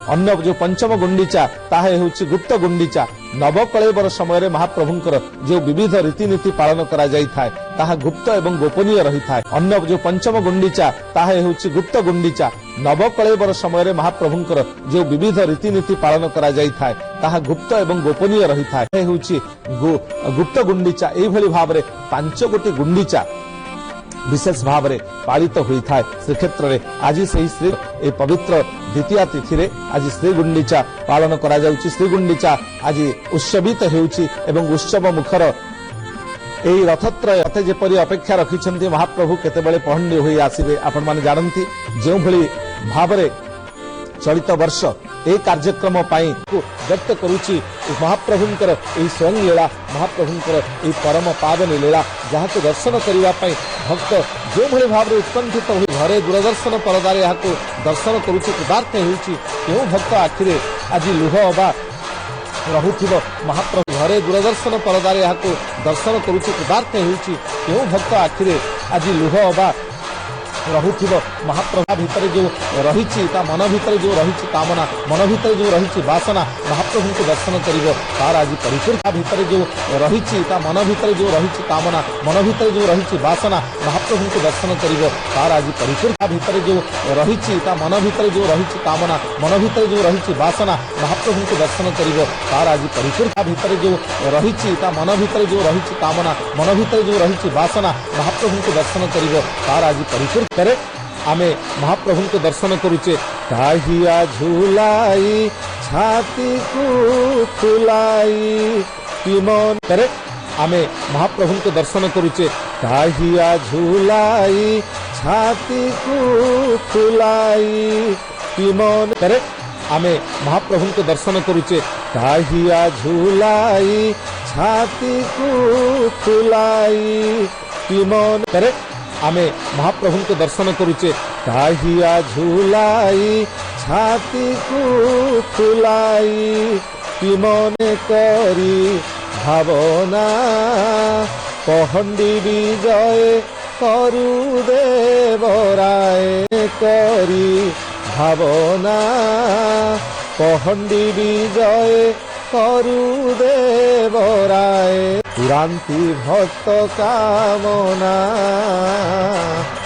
अन्न जो पंचम गुंडीचा ताहा हेउछि गुप्त गुंडीचा नवकलेवर समय महाप्रभुंकर जो विविध रीतिनीति पालन करा जाई थाए ताहा गुप्त एवं गोपनीय रही थाए। अन्न जो पंचम गुंडीचा ताहा हेउछि गुप्त गुंडीचा नवकलेवर समय महाप्रभुंकर जो विविध रीतिनीति पालन करा जाई थाए ताहा गुप्त एवं गोपनीय रही थाए हेउछि गुप्त गुंडीचा एई भली भाबरे 5 गोटी गुंडीचा विशेष भाव में पालित होता है श्रीक्षेत्र में। आज से श्री ए पवित्र द्वितीय तिथि रे आज श्री गुंडीचा पालन करा जाउछि। श्री गुंडीचा आज उत्सवित हेउछि एवं उत्सव मुखर एई रथत्रय रथे जेपरि अपेक्षा रखिछन्ति महाप्रभु केतेबेले पहंडी होई आसीबे आपण माने जानन्ति। जो भली भाव में चलित वर्ष ए कार्यक्रम पाई व्यक्त करुछि महाप्रभुंकर एई स्वयं लीला महाप्रभुंकर एई परम पावन लीला जहाँ को दर्शन करने भक्त जो भली भाव में उत्कंठित हो घरे दूरदर्शन परदारे यहाँ दर्शन करुछि कृतार्थ होउछि। केउ भक्त आखिरे आज लुह अबा रहुथिबो महाप्रभु घरे दूरदर्शन परदारे यहाँ दर्शन करुछि कृतार्थ होउछि। केउ भक्त आखिरे आज लुह अबा रहुथिबो महाप्रभु भितर जो रही मन भितर जो रही कामना मन भितर जो रही वासना महाप्रभु को दर्शन करिवो तार आज परिपूर्ण भितर जो रही मन भितर जो रही कामना मन भितर जो रही वासना महाप्रभु को दर्शन करिवो तार आज परिपूर्ण भितर जो रही मन भितर जो रही कामना मन भितर जो रही वासना महाप्रभु को दर्शन करिवो तार आज परिपूर्ण भितर जो रही मन भितर जो रही कामना मन भितर जो रही वासना महाप्रभु को दर्शन करिवो तार आज परिपूर्ण करे आमे महाप्रभु को दर्शन करुचे। ताहिया झूलाई छाती को फुलाई कि मन करे आमे महाप्रभु को दर्शन करुचे। ताहिया झूलाई छाती को फुलाई कि मन करे आमे महाप्रभु को दर्शन करुचे। ताहिया झूलाई छाती को फुलाई कि मन करे आमे महाप्रभु को दर्शन करुचे। ताहिया झूलाई छाती को फुलाई कि मन करी भावना पहंडी विजय करु देवराय करी भावना पहंडी विजय करु देवराय पुरांति भक्त कामना।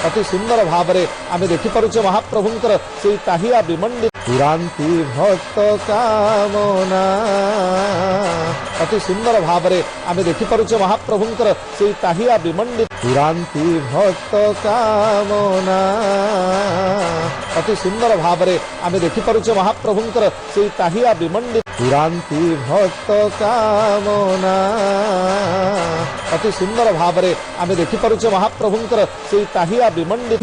अति सुंदर भाव में आम देखिपे महाप्रभुंकर से ताहिया विमंडित पुरांति भक्त कामना। अति सुंदर भाव में आम देखिपे महाप्रभुंकर से ताहिया विमंडित पुरांति भक्त कामना। अति सुंदर भाव में आम देखिपे महाप्रभुंकर से ताहिया विमंडित पुरांति भक्त कामना। अति सुंदर भाव में आम देखिपे महाप्रभुंकर से ताहिया विमंडित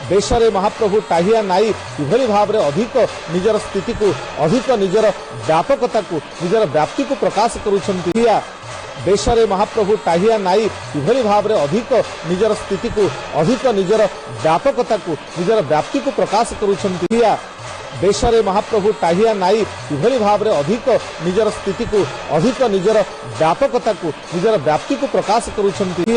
बेशरे महाप्रभु टाहिया नाई इभली भाव में अधिक निजर स्थिति को अधिक निजर व्यापकता को निजर व्याप्ति को प्रकाश करुछन्ति। बेशरे महाप्रभु टाहिया नाई इभली भाव में अधिक निजर स्थिति को अधिक निजर व्यापकता को निजर व्याप्ति को प्रकाश करुछन्ति। बेशरे महाप्रभु टाहिया नाई इभली भाव में अधिक निजर स्थिति को अधिक निजर व्यापकता को निजर व्याप्ति को प्रकाश करुछन्ति।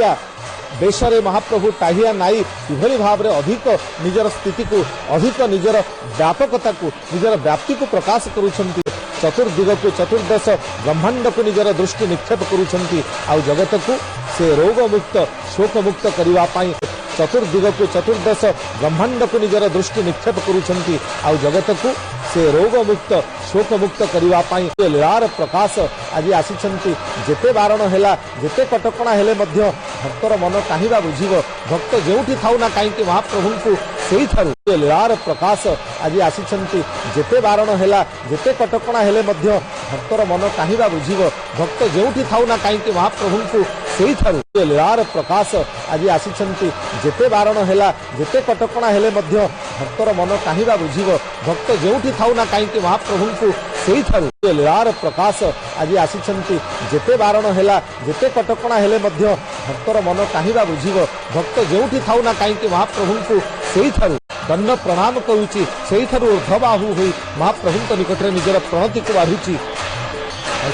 बेशरे महाप्रभु टाहिया नाई इभली भाव में अधिक निजर स्थिति को अधिक निजर व्यापकता को निजर व्याप्ति को प्रकाश करुछन्ति। चतुर्दिग को चतुर्दश ब्रह्मांड को निजर दृष्टि निक्षेप करुछन्ति आउ जगत को से रोग मुक्त शोक मुक्त करिवा पाई चतुर्दिग को चतुर्दश ब्रह्मांड को निजर दृष्टि निक्षेप करुछन्ति आउ जगत को से रोग मुक्त शोक मुक्त करिवा पाई लीलार प्रकाश आज आसीछन्ति। जेते बारण हैला जेते कटकणा हेले मध्य भक्तर मन काहिबा बुझिबो भक्त जेउठी थाउ ना काईकि महाप्रभु को सेही थारु लीलार प्रकाश आज आसीछन्ति। जेते बारण हैला जेते कटकणा हेले मध्य भक्तर मन काहिबा बुझिबो भक्त जेउठी थाउ ना काईकि महाप्रभु को सेही थारु लीलार प्रकाश आज आसीछन्ति। जेते बारण हैला जेते कटकणा हेले मध्य भक्तर मन काहिबा बुझिबो भक्त जेउठी थाउ ना काईकि महाप्रभु को सेही थारु लीलार प्रकाश आज आसीछन्ति। जेते बारण हैला जेते कटकणा हेले मध्य भक्तर मन काहिबा बुझिबो भक्त जेउठी थाउ ना काईकि महाप्रभु को सेही थारु दंड प्रणाम करुछि सेही थारु ऊर्ध्वबाहु होई महाप्रभु निकट में निजर प्रणति को बाढ़ुछि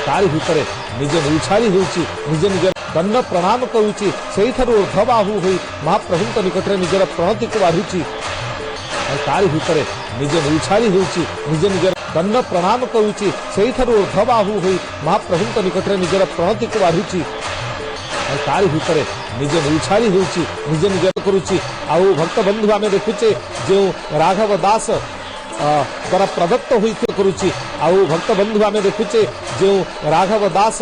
तारी भितर निजे निर्छारी होउछि निजे निज दंड प्रणाम करुछि सेही थारु ऊर्ध्वबाहु होई महाप्रभु निकट में निजर प्रणति को बाढ़ुछि तारी भितर निजे निर्छाली होउची निजे निजर दंड प्रणाम करुची सेही ठारू ऊर्ध्वबाहु होई महाप्रभु निकट में निजर प्रणति को बाढ़ुची तारी भितर निजे निर्छाली होउची निजे निजर करुची आउ भक्त बंधु आमे देखुचे जो राघव दास द्वारा प्रदत्त होइते करुची आउ भक्त बंधु आमे देखुचे जो राघव दास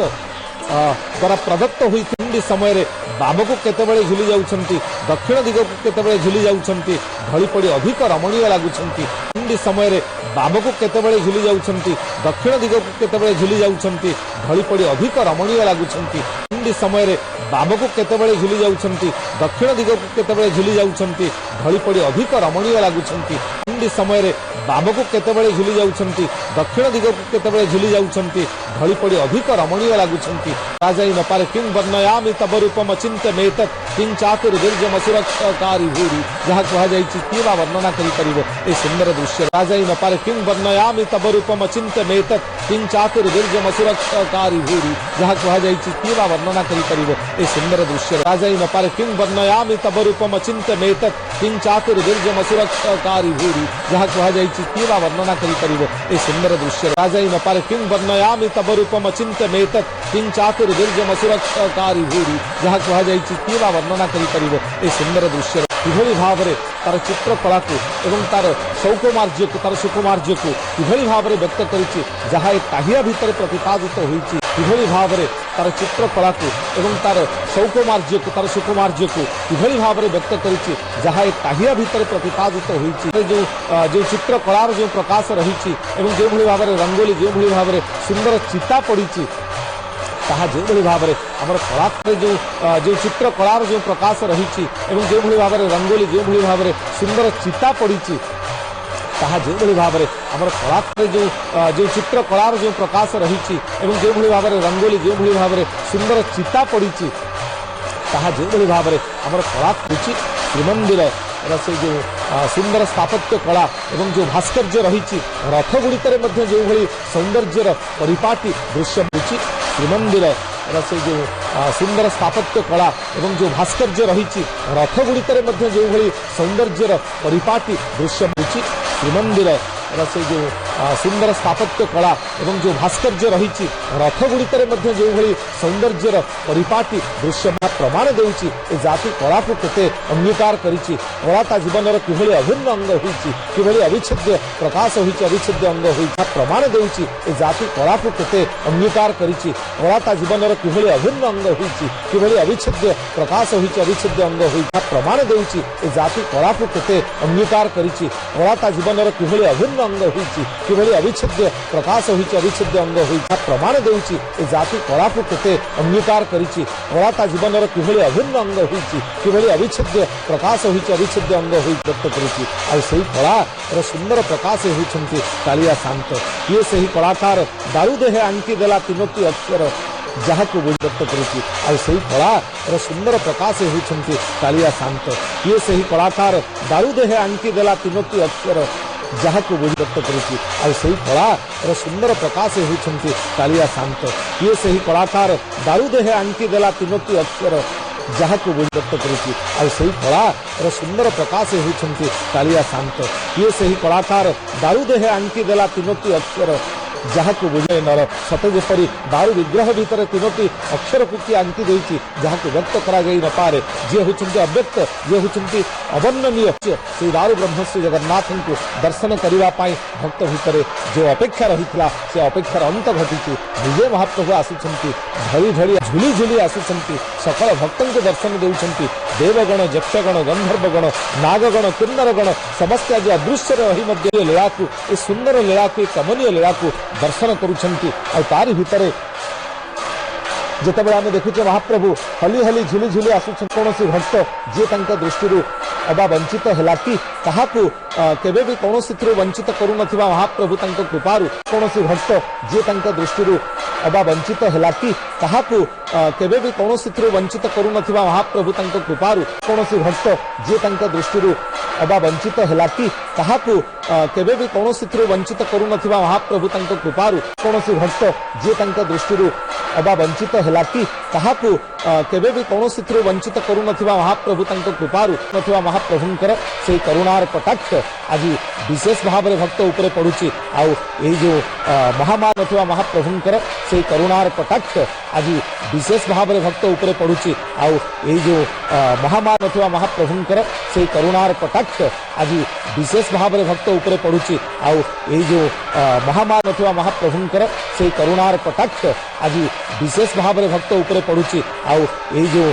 द्वारा प्रदत्त होइते समय रे बाम को केतेबेले झुली जाउछंती दक्षिण दिग को केतेबेले झुली जाउछंती ढली पड़ी अधिक रमणीय लागुछंती समय रे बाम को केतेबेले झुली जाउछंती दक्षिण दिग को केतेबेले झुली जाउछंती ढली पड़ी अधिक रमणीय लागुछंती समय रे बाम को केतेबेले झुली जाउछंती दक्षिण दिग को केतेबेले झुली जाउछंती ढली पड़ी अधिक रमणीय लागुछंती समय रे बाम को केतेबेले झुली जाउछंती दक्षिण दिग को केतेबेले झुली जाउछंती ढली पड़ी अधिक रमणीय लागुछंती राजाई न पारे किं वर्णयामि तब रूपम चिंतमेतत् किं चातुर्वीर्यम सुरक्षाकारी भूरि जहाँ कहा जाइछि किबा वर्णना करि परिबो ए सुंदर दृश्य राजाई न पारे किं वर्णयामि तब रूपम चिंतमेतत् किं चातुर्वीर्यम सुरक्षाकारी भूरि जहाँ कहा जाइछि किबा वर्णना करि परिबो ए सुंदर दृश्य राजाई न पारे किं वर्णयामि तब रूपम चिंतमेतत् किं चातुर्वीर्यम सुरक्षाकारी भूरि जहाँ कहा जाइछि किबा वर्णना करि परिबो ए सुंदर दृश्य राजाई न पारे किं वर्णयामि तब रूपम चिंतमेतत् किं चातुर्वीर्यम सुरक्षाकारी भूरि जहाँ कहा जाइछि किबा वर्णना करि परिबो ए सुंदर दृश्य किभଳି भाବରେ तार चित्रकला को एवं तार सौकुमार्य को तार सुकुमार्य को किभଳି भाବରେ व्यक्त करिछि जहाँ ए ताहिया भितर प्रतिपादित होइछि किभଳି भाବରେ तार चित्रकला को एवं तार सौकुमार्य को तार सुकुमार्य को किभଳି भाବରେ व्यक्त करिछि जहाँ ए ताहिया भितर प्रतिपादित होइछि जो चित्रकलार जो प्रकाश रहिछि एवं जो भଳି भाବରେ रंगोली जो भଳି भाବରେ सुंदर चिता पड़िछि ताहा जो भଳି भाବରେ हमर कला जो चित्रकलार जो प्रकाश रहिछि एवं जो भଳି भाବରେ रंगोली जो भଳି भाବରେ सुंदर चिता पड़िछि ताहा जो भଳି भाବରେ हमर कला जो चित्रकलार जो प्रकाश रहिछि एवं जो भଳି भाବରେ रंगोली जो भଳି भाବରେ सुंदर चिता पड़िछि ताहा जो भଳି भाବରେ हमर कला रुचि श्रीमंदिर से जो सुंदर स्थापत्य कला एवं जो भास्कर्य रहिछि रथ गुड़िकरे मध्य जो भଳି सौंदर्यर परिपाटी दृश्य रुचि श्रीमंदिर से जो सुंदर स्थापत्य कला एवं जो भास्कर्य रहिछि रथ गुड़िकरे मध्य जो भଳି सौंदर्यर परिपाटी दृश्य रुचि श्रीमंदिर से जो सुंदर स्थापत्य कला एवं जो भास्कर्य रहिछि रथ गुड़िकरे मध्य जो भଳି सौंदर्यर परिपाटी दृश्य प्रमाण देउछि ए जाति कला को केते अंगीकार करिछि कला ता जीवनर किभଳି अभिन्न अंग होइछि किभଳି अविच्छेद्य प्रकाश होइछि अविच्छेद्य अंग होइछि प्रमाण देउछि ए जाति कला को केते अंगीकार करिछि कला ता जीवनर किभଳି अभिन्न अंग होइछि किभଳି अविच्छेद्य प्रकाश होइछि अविच्छेद्य अंग होइछि प्रमाण देउछि ए जाति कला को केते अंगीकार करिछि कला ता जीवनर किभଳି अभिन्न अंग होइछि किभଳି अविच्छेद्य प्रकाश होइछि अविच्छेद्य अंग होइछि प्रमाण देउछि ए जाति कला को केते अंगीकार करिछि कला ता जीवनर किभଳି अभिन्न अंग होइछि किभଳି अविच्छेद्य प्रकाश होइछि अविच्छेद्य अंग होइछि व्यक्त करिछि आ सेही कला र सुंदर प्रकाश होइछन्ति कालिया शांत ये सेही कलाकार दारू देहे आंकी देला तीनोटी अक्षर जहाँ को व्यक्त करुछि आ सेही कला र सुंदर प्रकाश होइछन्ति कालिया शांत ये सेही कलाकार दारू देहे आंकी देला तीनोटी अक्षर जहाँ को व्यक्त करुछि आ सेही कला र सुंदर प्रकाश होइछन्ति कालिया शांत ये सेही कलाकार दारू देहे आंकी देला तीनोटी अक्षर जहाँ को व्यक्त करुछि आ सेही कला र सुंदर प्रकाश होइछन्ति कालिया शांत ये सेही कलाकार दारू देहे आंकी देला तीनोटी अक्षर जहाँ को बुझे नर सते जेपरी दारू विग्रह भितर तीनोटी अक्षर को किए आंकी देइछि जहाँ को व्यक्त करा जाई न पारे जे होचंती अव्यक्त जे होचंती अवर्णनीय श्री दारू ब्रह्म श्री जगन्नाथ को दर्शन करबा पाई भक्त भितर जो अपेक्षा रहितला से अपेक्षार अंत घटिछि निजे महाप्रभु आसुछंती झड़ी झड़ी झुली झुली आसुछंती सकल भक्तन को दर्शन देउछंती देवगण यक्षगण गंधर्वगण नागगण किन्नरगण समस्त आज अदृश्य रही मध्य लीला को ए सुंदर लीला को कमनीय लीला को दर्शन करुछंती आ तारि भितरे जेतेबेले आमे देखुचे महाप्रभु हली हली झुली झुली आसुछन कोनोसी भक्त जे तांका दृष्टि अबा वंचित हेला कि ताहाकु केबे भी कोनोसी थ्रु वंचित करू नथिबा महाप्रभु तांका कृपारु कोनोसी भक्त जे तांका दृष्टि अबा वंचित हेला कि ताहाकु केबे भी कोनोसी थ्रु वंचित करू नथिबा महाप्रभु तांका कृपारु कोनोसी भक्त जे तांका दृष्टि अबा वंचित हेला कि ताहाकु केबे भी कोनोसी थ्रु वंचित करू नथिबा महाप्रभु तांका कृपारु कोनोसी भक्त जे तांका दृष्टि अबा वंचित हेला कि ताहाकु केबे भी कोनोसी थ्रु वंचित करू नथिबा महाप्रभु तांका कृपारु नथिबा महाप्रभुंकर से करुणार कटाक्ष आज विशेष भाव में भक्त उपरे पड़ुची आउ जो महामान अथवा महाप्रभुंकर से करुणार कटाक्ष आज विशेष भाव में भक्त उपरे पड़ुची आउ जो महामान अथवा महाप्रभुंकर से करुणार कटाक्ष आज विशेष भाव में भक्त उपरे पड़ुची आउ जो महामान अथवा महाप्रभुंकर से करुणार कटाक्ष आज विशेष भाव में भक्त उपरे पड़ुची आउ जो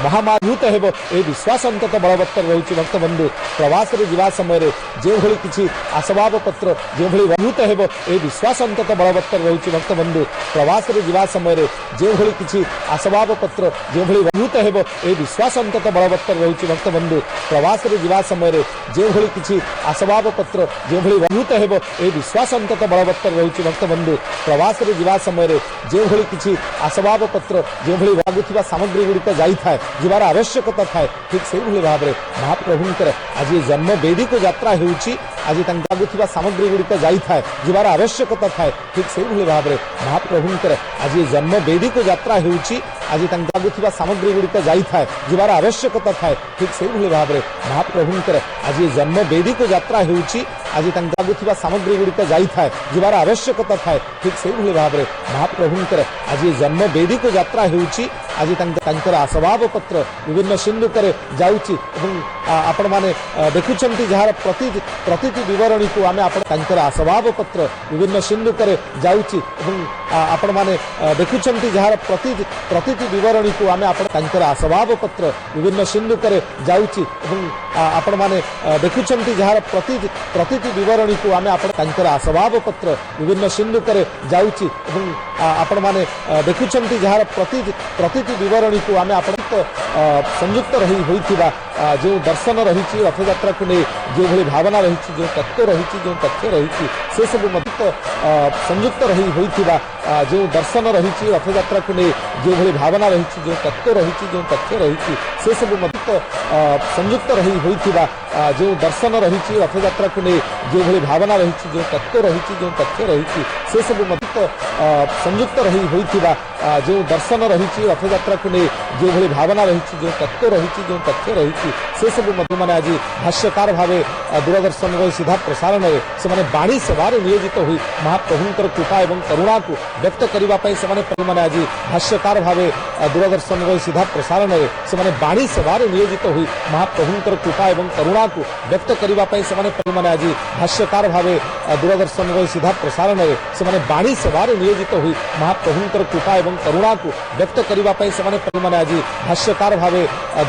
महामाभूत हेब ए विश्वास अंतत बलवत्तर रही भक्त बंधु प्रवास जा समय जो भली किसी आसबाब पत्र जो भली अभूत हेब ए विश्वास अंतत बलवत्तर रही भक्त बंधु प्रवास जा समय जो भली किसी आसबाब पत्र जो भली अभूत हेब ए विश्वास अंतत बलवत्तर रही भक्त बंधु प्रवास जा समय जो भली किसी आसबाब पत्र जो भली अभूत हेब ए विश्वास अंतत बलवत्तर रही भक्त बंधु प्रवास जा समय जो भली किसी आसबाब पत्र जो भली लाଗୁଥିବା सामग्री गुड़िक जाए जीवार आवश्यकता थाए ठीक से भाव में महाप्रभुंकर आज जन्म वेदी को यात्रा होउची आज लाଗୁଥିବା सामग्री गुड़िक जाए जीवार आवश्यकता थाए ठीक से भाव में महाप्रभुंकर आज जन्म वेदी को यात्रा होउची आज लाଗୁଥିବା सामग्री गुड़िक जाए जीवार आवश्यकता थाए ठीक से भाव में महाप्रभुंकर आज जन्म वेदी को यात्रा होउची आज लाଗୁଥିବା सामग्री गुड़िक जाए जीवार आवश्यकता थाए ठीक से भाव में महाप्रभुंकर आज जन्म वेदी को यात्रा होउची आज आसबाब पत्र विभिन्न सिंधुक जाऊँगी आपण मैंने देखुंट जार प्रति बरणी को आम आसबाब पत्र विभिन्न सिंधुक जाऊँगी आपण मैंने देखुंट जार प्रति बरणी को आम आसबाब पत्र विभिन्न सिंधुक जाऊँगी आपण मैंने देखुंट जार प्रति बरणी को आम आसबाब पत्र विभिन्न सिंधुक जाऊँगी आपण मैंने देखुंट जार प्रति बरणी को आम संयुक्त रही होइथिबा जो दर्शन रही रथ यात्रा को नहीं जो भली भावना रही जो तत्व रही जो तथ्य रही से सब संयुक्त रही होइथिबा जो दर्शन रही रथ यात्रा को नहीं जो भली भावना रही जो तत्व रही जो तथ्य रही से सब संयुक्त रही होइथिबा जो दर्शन रही रथ यात्रा को नहीं जो भली भावना रही जो तत्व रही जो तथ्य रही से सब संयुक्त रही होइथिबा जो दर्शन रही रथ यात्रा को नहीं जो भली भावना रही जो तत्व रही जो तथ्य रही से सब मैंने आज भाष्यकार भाव दूरदर्शन सीधा प्रसारण में से बाणी सेवार नियोजित हुई महाप्रभुंकर कृपा एवं करुणा को व्यक्त करने से आज भाष्यकार भाव दूरदर्शन सीधा प्रसारण में से बाणी सेवार नियोजित हुई महाप्रभुंकर कृपा एवं करुणा को व्यक्त करने से आज भाष्यकार भाव दूरदर्शन सीधा प्रसारण में से बाणी सेवार नियोजित हुई महाप्रभुंकर कृपा एवं करुणा को व्यक्त करने से आज भाष्यकार भाव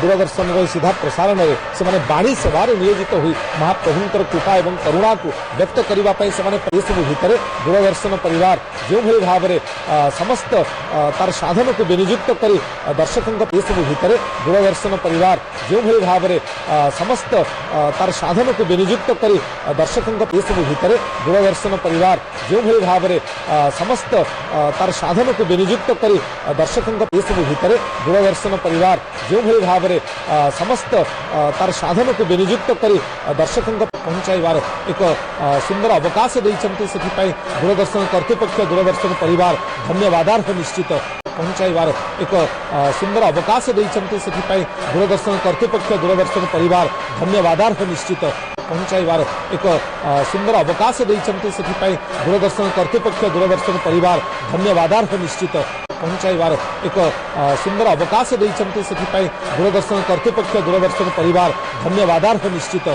दूरदर्शन सीधा प्रसारण में से बाणी सेवार नियोजित हुई महाप्रभुंकर कृपा एवं करुणा को व्यक्त करने से सब भितर दूरदर्शन परिवार जो भली भाव में समस्त तार साधन को विनियुक्त कर दर्शकों सब भितर दूरदर्शन परिवार जो भली भाव में समस्त तार साधन को विनियुक्त कर दर्शकों सब भितर दूरदर्शन परिवार जो भली भाव में समस्त तार साधन को विनियुक्त कर दर्शकों सब भितर दूरदर्शन परिवार जो भली भाव में समस्त तार साधन को विनियुक्त कर दर्शकों पहुंचाइबार एक सुंदर अवकाश देइछन्ते सेथिपाई दूरदर्शन कर्तृपक्ष दूरदर्शन परिवार धन्यवादार्ह निश्चित पहुंचाइबार एक सुंदर अवकाश देइछन्ते सेथिपाई दूरदर्शन कर्तृपक्ष दूरदर्शन परिवार धन्यवादार्ह निश्चित पहुंचाइबार एक सुंदर अवकाश देइछन्ते सेथिपाई दूरदर्शन कर्तृपक्ष दूरदर्शन परिवार धन्यवादार्ह निश्चित पहुंचाइबार एक सुंदर अवकाश देइछन्ते सेथिपाई दूरदर्शन कर्तृपक्ष दूरदर्शन परिवार धन्यवादार्ह निश्चित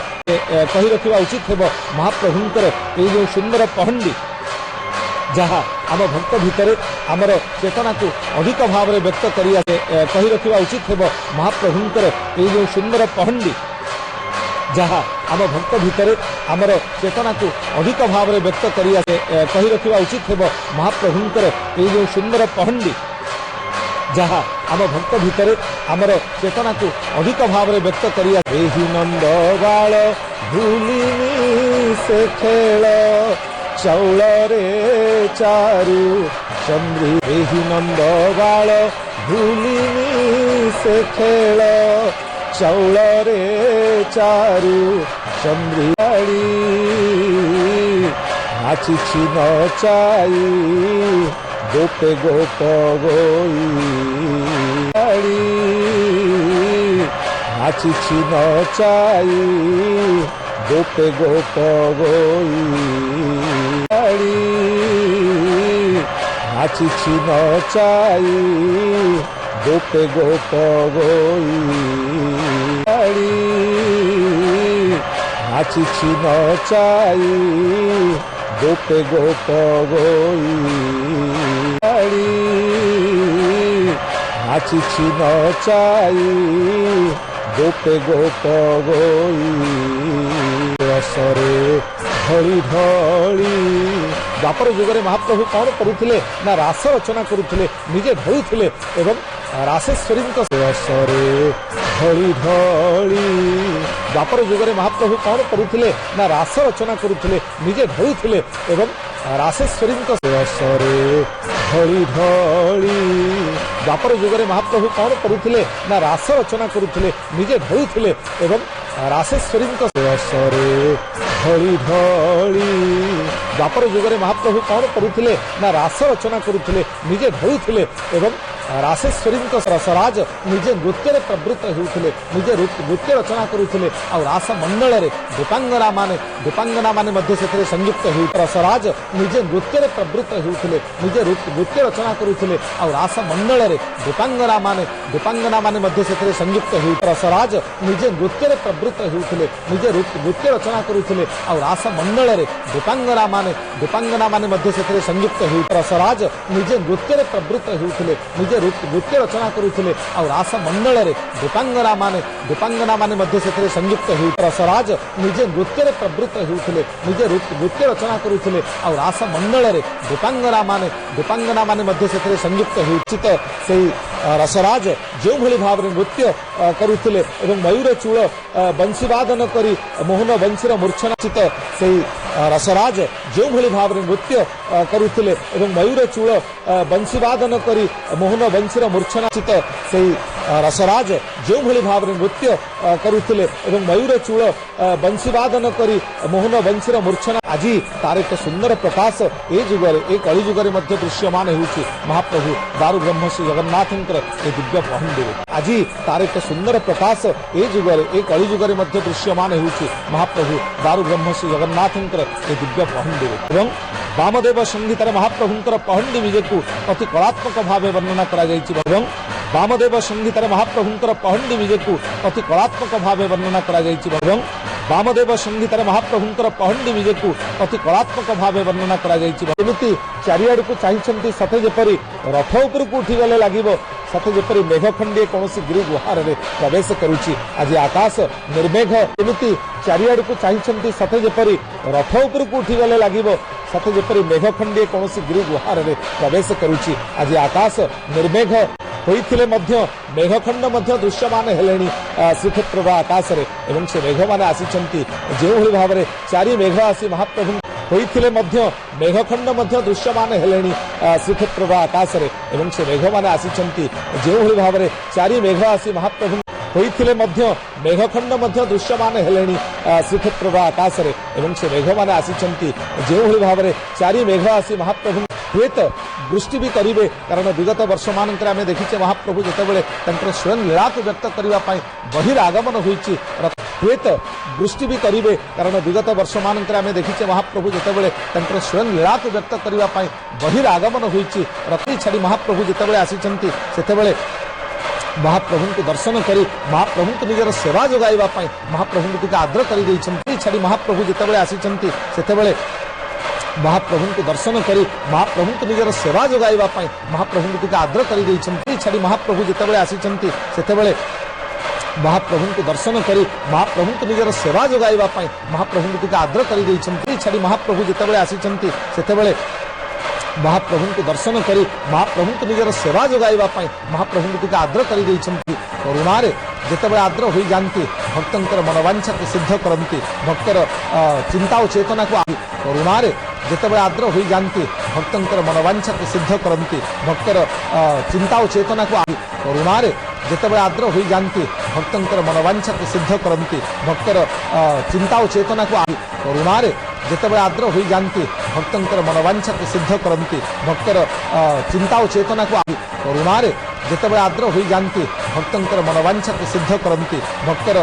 कही रखा उचित हेब महाप्रभुंकर ये जो सुंदर पहंडी जहाँ आम भक्त भितर आमर चेतना को अधिक भाव में व्यक्त करिया कही रखा उचित हेब महाप्रभुंकर ये जो सुंदर पहंडी जहाँ आम भक्त भितर आमर चेतना को अधिक भाव में व्यक्त करिया कही रखा उचित हेब महाप्रभुंकर ये जो सुंदर पहंडी जहाँ आम भक्त भितर आमर चेतना को अधिक भाव में व्यक्त करिया नंद बाल भूलिनी से खेल चौल रे चारु चंद्री नंद बाल भूलिनी से खेल चौल रे चारु चंद्रियाड़ी नाची नचाई गोपे गोप गोई नाची नचाई गोपे गोप गोई नाचिछि नचाई गोपे गोप गोई नाचिछि नचाई गोपे गोप गोई नाचिछि नचाई गोपे गोप गोई रसरे ढली ढली द्वापर जुगरे महाप्रभु कौन करुथिले ना रास रचना करुथिले निजे ढळुथिले एवं रासेश्वरी रसरे ढली ढली द्वापर जुगरे महाप्रभु कौन करुथिले ना रास रचना करुथिले निजे ढळुथिले एवं रासेश्वरी रसरे ढली ढली द्वापर जुगरे महाप्रभु कौन करुथिले ना रास रचना करुथिले निजे ढळुथिले एवं रासेश्वरी रसरे ढली ढली द्वापर जुगरे महाप्रभु कौन करुथिले ना रास रचना करुथिले निजे ढळुथिले एवं रासेश्वरी रसराज निजे नृत्य प्रवृत्त होउथिले निजे नृत्य रचना करुथिले आ रास मंडल रे गोपांगना माने मध्य सेथरे संयुक्त हो रसराज निजे नृत्य प्रवृत्त होउथिले निजे नृत्य रचना करुथिले आ रास मंडल रे गोपांगना माने मध्य सेथरे संयुक्त हो रसराज निजे नृत्य प्रवृत्त होउथिले निजे नृत्य रचना करुथिले आ रास मंडल रे गोपांगना माने मध्य सेथरे संयुक्त हो रसराज निजे नृत्य प्रवृत्त होउथिले निजे नृत्य रचना करुथिले आ रास मंडल रे गोपांगना माने मध्य सेथरे संयुक्त हो रसराज निजे नृत्य प्रवृत्त होउथिले निजे नृत्य रचना करुथिले आ रास मंडल रे गोपांगना माने मध्य सेथरे संयुक्त होउचित सेही रसराज जो भली भाव नृत्य करुथिले एवं मयूर चूल बंशीवादन करी मोहन बंशीर मूर्छनाचित सेही रसराज जो भली भाव नृत्य करुथिले एवं मयूर चूल बंशीवादन करी मोहन बंशीर मूर्छनाचित सेही रसराज जो भली भाव नृत्य करुथिले एवं मयूर चूल बंशीवादन करी मोहन बंशीर मूर्छना आज तार एक सुंदर प्रकाश ए जुगरे ए कली जुगरे मध्य दृश्यमान होउछि महाप्रभु दारु ब्रह्म श्री जगन्नाथंकर ए दिव्य पहंडी आज तार एक सुंदर प्रकाश ए जुगरे ए कली जुगरे मध्य दृश्यमान होउछि महाप्रभु दारु ब्रह्म श्री जगन्नाथंकर ए दिव्य पहंडी एवं वामदेव संगीतार महाप्रभुंकर पहंडी विजेकु अति कलात्मक भाव वर्णना करा जायछि एवं वामदेव संगीतार महाप्रभुंकर पहंडी विजेकु अति कलात्मक भाव वर्णना करा जायछि एवं वामदेव संगीतार महाप्रभुंकर पहंडी विजेकु अति कलात्मक भाव वर्णना करा जायछि एमिति चारियाडकु चाहिछंती सते जेपरि रथ उपरकु उठी गले लागिबो सते जेपरि मेघखंडे कोनोसी गिरि गुहार रे प्रवेश करूछि आज आकाश निर्मेघ एमिति चारियाडकु चाहिछंती सते जेपरि रथ उपरकु उठी गले लागिबो सते जेपरि मेघखंडे कोनोसी गिरि गुहार रे प्रवेश करूछि आज आकाश निर्मेघ होइथिले मध्य मेघखंड मध्य दृश्यमान हेलेनी श्रीक्षेत्र आकाश रे एवं से मेघ माने आसीचंती जे भली भाव रे चारि मेघ आसी महाप्रभु होइथिले मध्य मेघखंड मध्य दृश्यमान हेलेनी श्रीक्षेत्र आकाश रे एवं से मेघ माने आसीचंती जे भली भाव रे चारि मेघ आसी महाप्रभु होइथिले मध्य मेघखंड मध्य दृश्यमान हेलेनी श्रीक्षेत्र आकाश रे एवं से मेघ माने आसीचंती जे भली भाव रे चारि मेघ आसी महाप्रभु हुएत दृष्टि भी करेंगे कारण विगत वर्ष मानक देखीचे महाप्रभु जितेबाला स्वयं लीला को व्यक्त करने बहिरागमन होती हुएत दृष्टि भी करेंगे कारण विगत वर्ष मानक देखीचे महाप्रभु जितेबाला स्वयं लीला को व्यक्त करने बहिरागमन होती रति छाड़ी महाप्रभु जितेबाला आसीचंती सेतेबाला महाप्रभु को दर्शन करी महाप्रभु को निजर सेवा जोगाइबा पई महाप्रभु को आद्र कर छाड़ी महाप्रभु जितेबाला आसीचंती सेतेबाला महाप्रभु को दर्शन करी महाप्रभु को निजर सेवा जोगाइबा पई महाप्रभु को आद्र कर छाड़ी महाप्रभु जितेबाला आसीचंती सेतेबाला महाप्रभु को दर्शन करी महाप्रभु को निजर सेवा जोगाइबा पई महाप्रभु को आद्र कर छाड़ी महाप्रभु जितेबाला आसीचंती सेतेबाला महाप्रभु को दर्शन करी महाप्रभु को निजर सेवा जोगाइबा पई महाप्रभु को आद्र कर करुणा रे जितेबाला आद्र हो जाती भक्तर मनोवांछा को सिद्ध करती भक्तर चिंता और चेतना को करुणा रे जितेबाला आद्र हो जाती भक्तर मनोवांछा को सिद्ध करती भक्तर चिंता और चेतना को करुणा रे जितेबाला आद्र हो जाती भक्तर मनोवांछा को सिद्ध करती भक्तर चिंता और चेतना को करुणा रे जितेबाला आद्र हो जाती भक्तर मनोवांछा को सिद्ध करती भक्तर चिंता और चेतना को करुणा रे जितेबाला आद्र हो जाती भक्तंकर मनोवांछा को सिद्ध करती भक्तर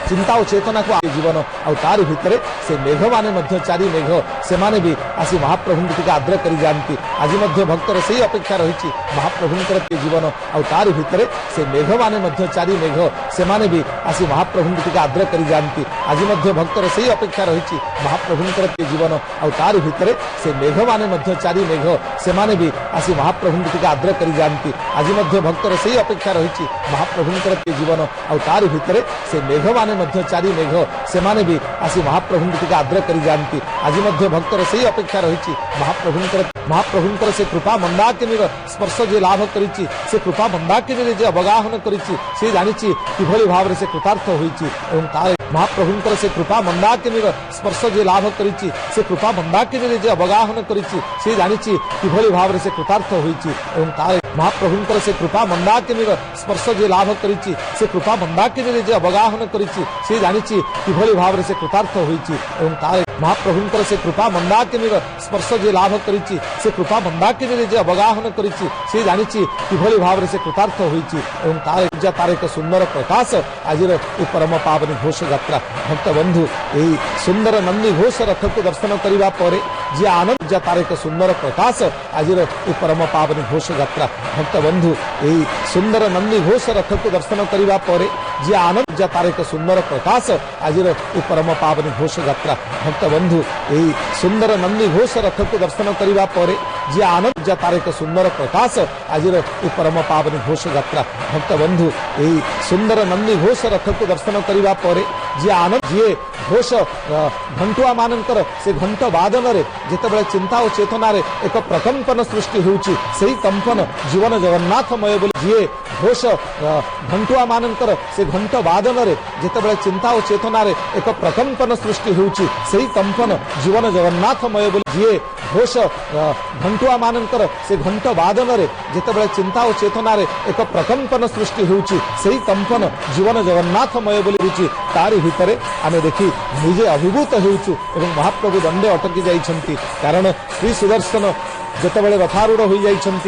चिंता और चेतना को जीवन आउ तारि भितर से मेघ माने मध्य चारि मेघ से माने भी आसी महाप्रभु टिके आद्र करी जाती आज मध्य भक्तर से अपेक्षा रही महाप्रभुंकर जीवन आउ तारि भितर से मेघ माने मध्य चारि मेघ से माने भी आसी महाप्रभु टिके आद्र करी जाती आज मध्य भक्तर से अपेक्षा रही महाप्रभुंकर जीवन आउ तारि भितर से मेघ माने मध्य चारि मेघ से माने भी आसी महाप्रभु टिके आद्र करी जाती आज मध्य भक्तर से अपेक्षा रही महाप्रभुंकर जीवन आउ तारि भितर से मेघ माने मध्य चारि मेघ से माने भी आसी महाप्रभु टिके आद्र करी जाती आज मध्य भक्तर से अपेक्षा रही महाप्रभुंकर से कृपा मंदाकिनीर स्पर्श जे लाभ करिछि से कृपा मंदाकिनी जे अवगाहन करिछि से जानिछि किभली भाव से कृतार्थ होइछि एवं तार महाप्रभुंकर से कृपा मंदाकिनीर स्पर्श जे लाभ करिछि से कृपा मंदाकिनी जे अवगाहन करिछि से जानिछि किभली भाव से कृतार्थ होइछि एवं तार महाप्रभुंकर से कृपा मंदाकिनीर स्पर्श जे लाभ करिछि से कृपा मंदाकिनी जे अवगाहन करिछि से जानिछि किभली भाव से कृतार्थ होइछि एवं तार महाप्रभुंकर से कृपा मंदाकिनीर स्पर्श जे लाभ करिछि से कृपा मंदाकिनी जे अवगाहन करिछि से जानिछि किभली भाव से कृतार्थ होइछि एवं तार एक सुंदर प्रकाश आज परम पावन घोष यात्रा भक्त बंधु यही सुंदर नंदी घोष रथ को दर्शन करने पर जी आनंद तार एक सुंदर प्रकाश आज परम पावन घोष यात्रा भक्त बंधु यही सुंदर नंदी घोष रथ को दर्शन करने पर जी आनंद तार एक सुंदर प्रकाश आज परम पावन घोष यात्रा भक्त बंधु यही सुंदर नंदी घोष रथ को दर्शन करने पर जी आनंद तार एक सुंदर प्रकाश आज परम पावन घोष यात्रा भक्त बंधु यही सुंदर नंदी घोष रथ को दर्शन करने पर जी आनंद जी घोष घंटुआ मानकर से घंट वादन रे जेतेबेले चिंता और चेतना रे एक प्रकंपन सृष्टि होउची सेही कंपन जीवन जगन्नाथमय बोली जी घोष घंटुआ मानकर से घंट वादन रे जेतेबेले चिंता और चेतना रे एक प्रकंपन सृष्टि होउची सेही कंपन जीवन जगन्नाथमय बोली जी घोष घंटुआ मानकर से घंट वादन रे जेतेबेले चिंता और चेतना रे एक प्रकंपन सृष्टि होउची सेही कंपन जीवन जगन्नाथमय बोली रुचि तारि भितरे आमे देखि निजे अभिभूत हेउछु एवं महाप्रभु दंडे अटकी जाइछंती कारण श्री सुदर्शन जेतेबेले रथारूढ़ होई जाइछंती